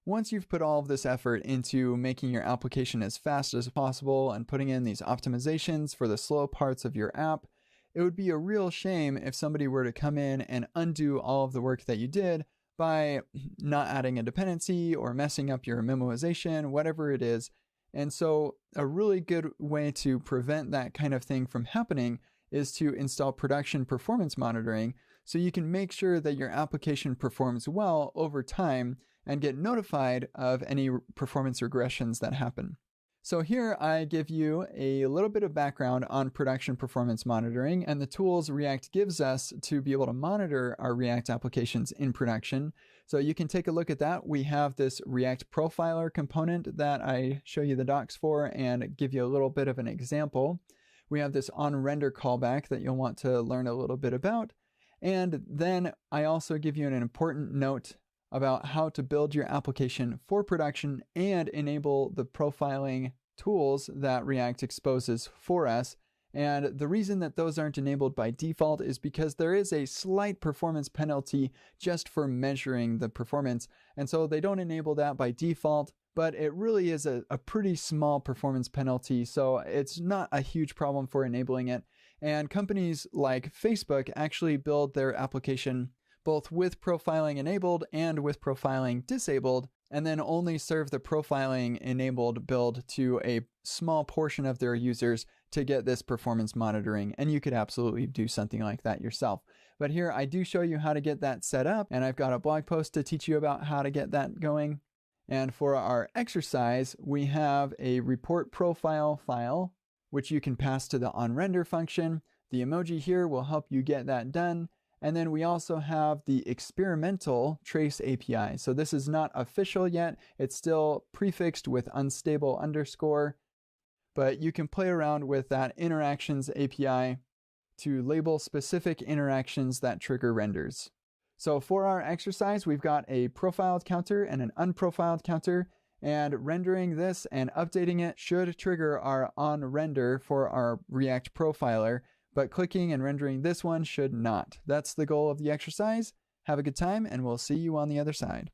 once you've put all of this effort into making your application as fast as possible and putting in these optimizations for the slow parts of your app, it would be a real shame if somebody were to come in and undo all of the work that you did by not adding a dependency or messing up your memoization, whatever it is. And so a really good way to prevent that kind of thing from happening is to install production performance monitoring so you can make sure that your application performs well over time and get notified of any performance regressions that happen. So here I give you a little bit of background on production performance monitoring and the tools React gives us to be able to monitor our React applications in production. So you can take a look at that. We have this React Profiler component that I show you the docs for and give you a little bit of an example. We have this onRender callback that you'll want to learn a little bit about. And then I also give you an important note about how to build your application for production and enable the profiling tools that React exposes for us. And the reason that those aren't enabled by default is because there is a slight performance penalty just for measuring the performance. And so they don't enable that by default, but it really is a pretty small performance penalty. So it's not a huge problem for enabling it. And companies like Facebook actually build their application both with profiling enabled and with profiling disabled, and then only serve the profiling enabled build to a small portion of their users to get this performance monitoring. And you could absolutely do something like that yourself. But here I do show you how to get that set up, and I've got a blog post to teach you about how to get that going. And for our exercise, we have a report profile file, which you can pass to the onRender function. The emoji here will help you get that done. And then we also have the experimental trace API. So this is not official yet. It's still prefixed with unstable underscore, but you can play around with that interactions API to label specific interactions that trigger renders. So for our exercise, we've got a profiled counter and an unprofiled counter, and rendering this and updating it should trigger our onRender for our React profiler. But clicking and rendering this one should not. That's the goal of the exercise. Have a good time, and we'll see you on the other side.